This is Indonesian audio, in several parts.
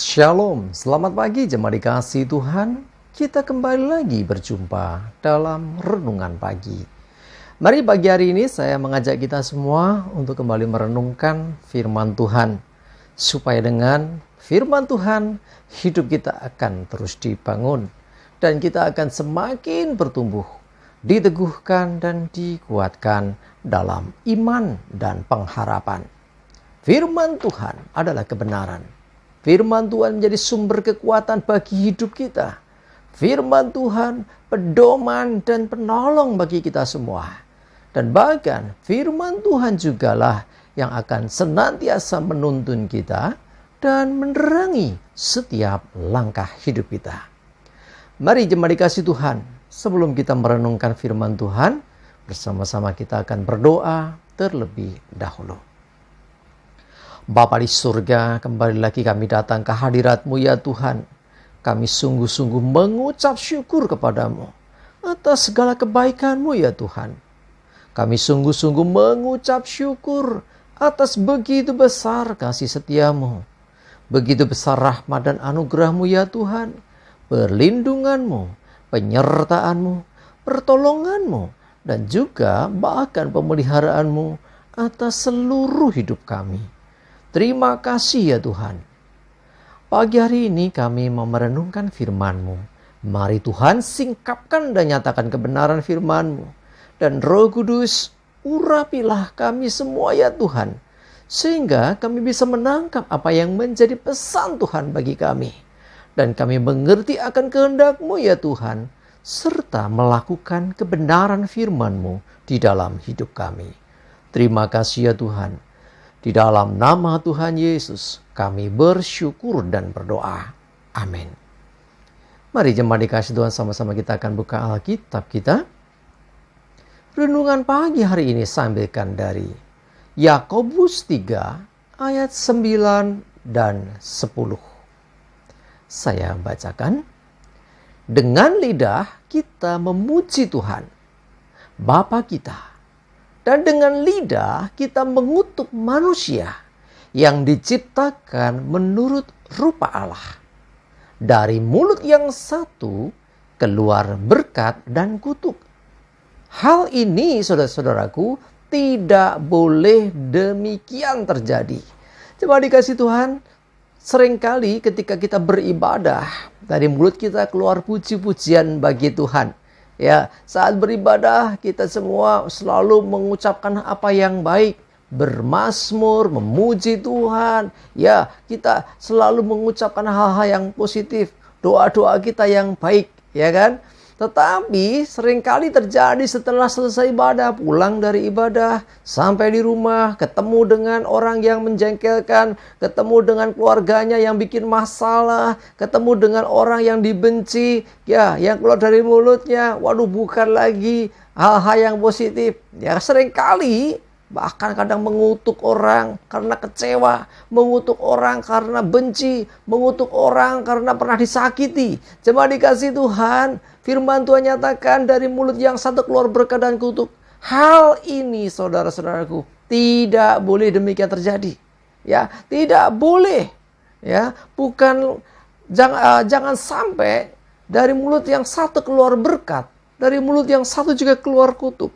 Shalom, selamat pagi jemaat dikasihi Tuhan. Kita kembali lagi berjumpa dalam renungan pagi. Mari pagi hari ini saya mengajak kita semua untuk kembali merenungkan firman Tuhan. Supaya dengan firman Tuhan, hidup kita akan terus dibangun. Dan kita akan semakin bertumbuh, diteguhkan dan dikuatkan dalam iman dan pengharapan. Firman Tuhan adalah kebenaran. Firman Tuhan menjadi sumber kekuatan bagi hidup kita. Firman Tuhan pedoman dan penolong bagi kita semua. Dan bahkan firman Tuhan jugalah yang akan senantiasa menuntun kita dan menerangi setiap langkah hidup kita. Mari jemaat dikasihi Tuhan, sebelum kita merenungkan firman Tuhan, bersama-sama kita akan berdoa terlebih dahulu. Bapa di surga, kembali lagi kami datang ke hadirat-Mu ya Tuhan. Kami sungguh-sungguh mengucap syukur kepadamu atas segala kebaikan-Mu ya Tuhan. Kami sungguh-sungguh mengucap syukur atas begitu besar kasih setia-Mu. Begitu besar rahmat dan anugerah-Mu ya Tuhan. Perlindungan-Mu, penyertaan-Mu, pertolongan-Mu, dan juga bahkan pemeliharaan-Mu atas seluruh hidup kami. Terima kasih ya Tuhan. Pagi hari ini kami mau merenungkan firman-Mu. Mari Tuhan singkapkan dan nyatakan kebenaran firman-Mu. Dan Roh Kudus, urapilah kami semua ya Tuhan. Sehingga kami bisa menangkap apa yang menjadi pesan Tuhan bagi kami. Dan kami mengerti akan kehendak-Mu ya Tuhan. Serta melakukan kebenaran firman-Mu di dalam hidup kami. Terima kasih ya Tuhan. Di dalam nama Tuhan Yesus, kami bersyukur dan berdoa. Amin. Mari jemaat dikasihi Tuhan, sama-sama kita akan buka Alkitab kita. Renungan pagi hari ini saya ambilkan dari Yakobus 3 ayat 9 dan 10. Saya bacakan. Dengan lidah kita memuji Tuhan, Bapa kita. Dan dengan lidah kita mengutuk manusia yang diciptakan menurut rupa Allah. Dari mulut yang satu keluar berkat dan kutuk. Hal ini saudara-saudaraku tidak boleh demikian terjadi. Coba dikasih Tuhan, seringkali ketika kita beribadah, dari mulut kita keluar puji-pujian bagi Tuhan. Ya, saat beribadah kita semua selalu mengucapkan apa yang baik, bermazmur, memuji Tuhan. Ya, kita selalu mengucapkan hal-hal yang positif, doa-doa kita yang baik, ya kan? Tetapi seringkali terjadi setelah selesai ibadah, pulang dari ibadah, sampai di rumah, ketemu dengan orang yang menjengkelkan, ketemu dengan keluarganya yang bikin masalah, ketemu dengan orang yang dibenci, ya, yang keluar dari mulutnya, waduh bukan lagi hal-hal yang positif. Ya, seringkali bahkan kadang mengutuk orang karena kecewa, mengutuk orang karena benci, mengutuk orang karena pernah disakiti. Jemaat dikasihi Tuhan, firman Tuhan nyatakan dari mulut yang satu keluar berkat dan kutuk. Hal ini saudara-saudaraku tidak boleh demikian terjadi. Ya, tidak boleh. Ya, bukan jangan sampai dari mulut yang satu keluar berkat, dari mulut yang satu juga keluar kutuk.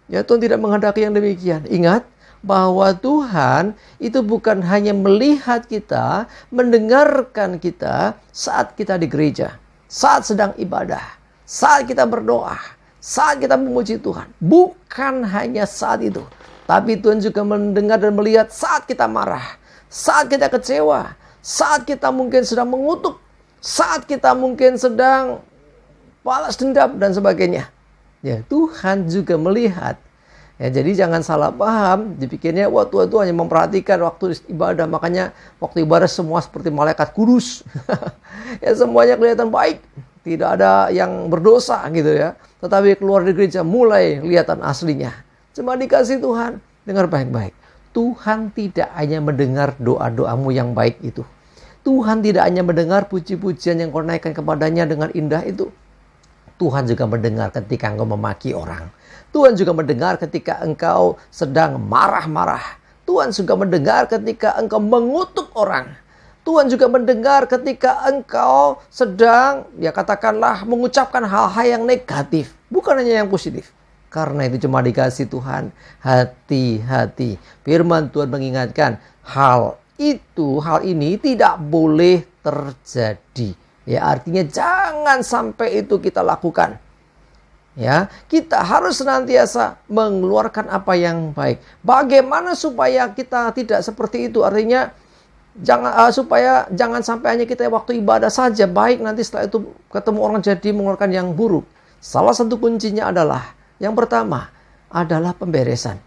Ya, Tuhan tidak menghendaki yang demikian. Ingat bahwa Tuhan itu bukan hanya melihat kita, mendengarkan kita saat kita di gereja, saat sedang ibadah, saat kita berdoa, saat kita memuji Tuhan. Bukan hanya saat itu. Tapi Tuhan juga mendengar dan melihat saat kita marah, saat kita kecewa, saat kita mungkin sedang mengutuk, saat kita mungkin sedang balas dendam dan sebagainya. Ya, Tuhan juga melihat. Ya, jadi jangan salah paham, dipikirnya wah Tuhan itu hanya memperhatikan waktu ibadah, makanya waktu ibadah semua seperti malaikat kudus. Ya, semuanya kelihatan baik, tidak ada yang berdosa gitu ya. Tetapi keluar dari gereja mulai kelihatan aslinya. Cuma dikasih Tuhan, dengar baik-baik. Tuhan tidak hanya mendengar doa-doamu yang baik itu. Tuhan tidak hanya mendengar puji-pujian yang kau naikkan kepadanya dengan indah itu. Tuhan juga mendengar ketika engkau memaki orang. Tuhan juga mendengar ketika engkau sedang marah-marah. Tuhan juga mendengar ketika engkau mengutuk orang. Tuhan juga mendengar ketika engkau sedang, ya katakanlah, mengucapkan hal-hal yang negatif. Bukan hanya yang positif. Karena itu cuma dikasih Tuhan. Hati-hati. Firman Tuhan mengingatkan, hal ini tidak boleh terjadi. Ya, artinya jangan sampai itu kita lakukan. Ya, kita harus senantiasa mengeluarkan apa yang baik. Bagaimana supaya kita tidak seperti itu? Artinya supaya jangan sampai hanya kita waktu ibadah saja baik, nanti setelah itu ketemu orang jadi mengeluarkan yang buruk. Salah satu kuncinya adalah yang pertama adalah pemberesan.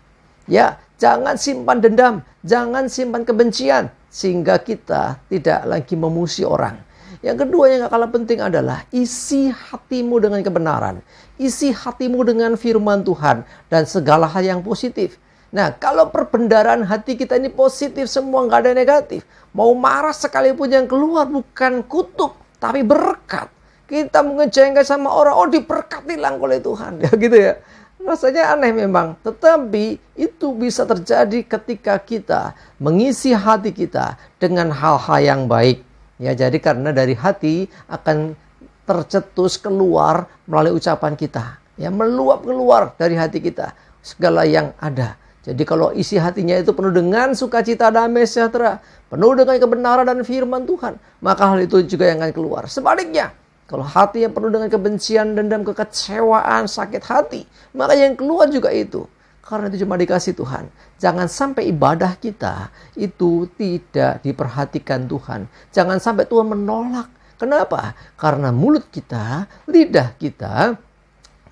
Ya, jangan simpan dendam, jangan simpan kebencian sehingga kita tidak lagi memusuhi orang. Yang kedua yang gak kalah penting adalah isi hatimu dengan kebenaran. Isi hatimu dengan firman Tuhan dan segala hal yang positif. Nah, kalau perbendaharaan hati kita ini positif semua, gak ada negatif. Mau marah sekalipun yang keluar bukan kutuk, tapi berkat. Kita mengejengkel sama orang, oh diberkati lang oleh Tuhan. Ya gitu ya. Rasanya aneh memang. Tetapi itu bisa terjadi ketika kita mengisi hati kita dengan hal-hal yang baik. Ya, jadi karena dari hati akan tercetus keluar melalui ucapan kita. Ya, meluap keluar dari hati kita segala yang ada. Jadi kalau isi hatinya itu penuh dengan sukacita, damai, sejahtera, penuh dengan kebenaran dan firman Tuhan, maka hal itu juga yang akan keluar. Sebaliknya, kalau hati yang penuh dengan kebencian, dendam, kekecewaan, sakit hati, maka yang keluar juga itu. Karena itu cuma dikasih Tuhan. Jangan sampai ibadah kita itu tidak diperhatikan Tuhan. Jangan sampai Tuhan menolak. Kenapa? Karena mulut kita, lidah kita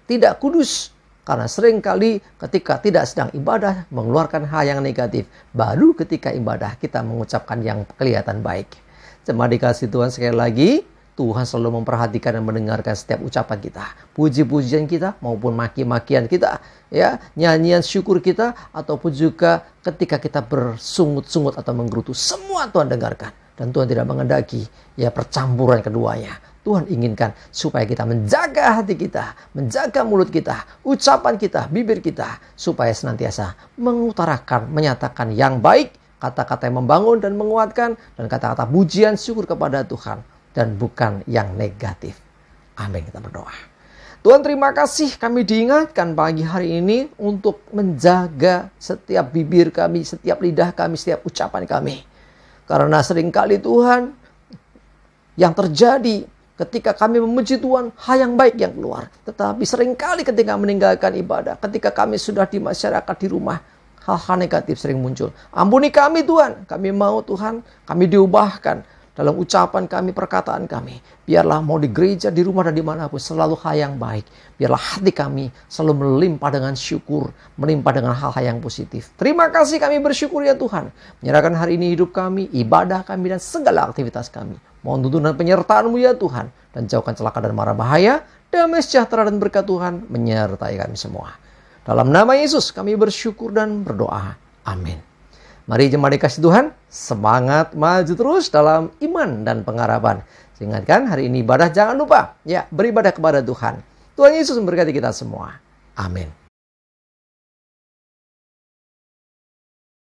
tidak kudus. Karena seringkali ketika tidak sedang ibadah mengeluarkan hal yang negatif. Baru ketika ibadah kita mengucapkan yang kelihatan baik. Cuma dikasih Tuhan sekali lagi. Tuhan selalu memperhatikan dan mendengarkan setiap ucapan kita. Puji-pujian kita maupun maki-makian kita. Ya, nyanyian syukur kita ataupun juga ketika kita bersungut-sungut atau menggerutu. Semua Tuhan dengarkan. Dan Tuhan tidak mengendaki ya percampuran keduanya. Tuhan inginkan supaya kita menjaga hati kita, menjaga mulut kita, ucapan kita, bibir kita. Supaya senantiasa mengutarakan, menyatakan yang baik. Kata-kata yang membangun dan menguatkan. Dan kata-kata pujian syukur kepada Tuhan. Dan bukan yang negatif. Amin, kita berdoa. Tuhan terima kasih kami diingatkan pagi hari ini untuk menjaga setiap bibir kami, setiap lidah kami, setiap ucapan kami. Karena seringkali Tuhan yang terjadi ketika kami memuji Tuhan, hal yang baik yang keluar. Tetapi seringkali ketika meninggalkan ibadah, ketika kami sudah di masyarakat, di rumah, hal-hal negatif sering muncul. Ampuni kami Tuhan, kami mau Tuhan, kami diubahkan. Dalam ucapan kami, perkataan kami. Biarlah mau di gereja, di rumah, dan dimanapun. Selalu hal yang baik. Biarlah hati kami selalu melimpah dengan syukur. Melimpah dengan hal-hal yang positif. Terima kasih kami bersyukur ya Tuhan. Menyerahkan hari ini hidup kami, ibadah kami, dan segala aktivitas kami. Mohon tuntunan penyertaan-Mu ya Tuhan. Dan jauhkan celaka dan mara bahaya. Damai sejahtera dan berkat Tuhan menyertai kami semua. Dalam nama Yesus kami bersyukur dan berdoa. Amin. Mari jemaat dikasih Tuhan, semangat maju terus dalam iman dan pengharapan. Ingatkan hari ini ibadah jangan lupa, ya beribadah kepada Tuhan. Tuhan Yesus memberkati kita semua. Amin.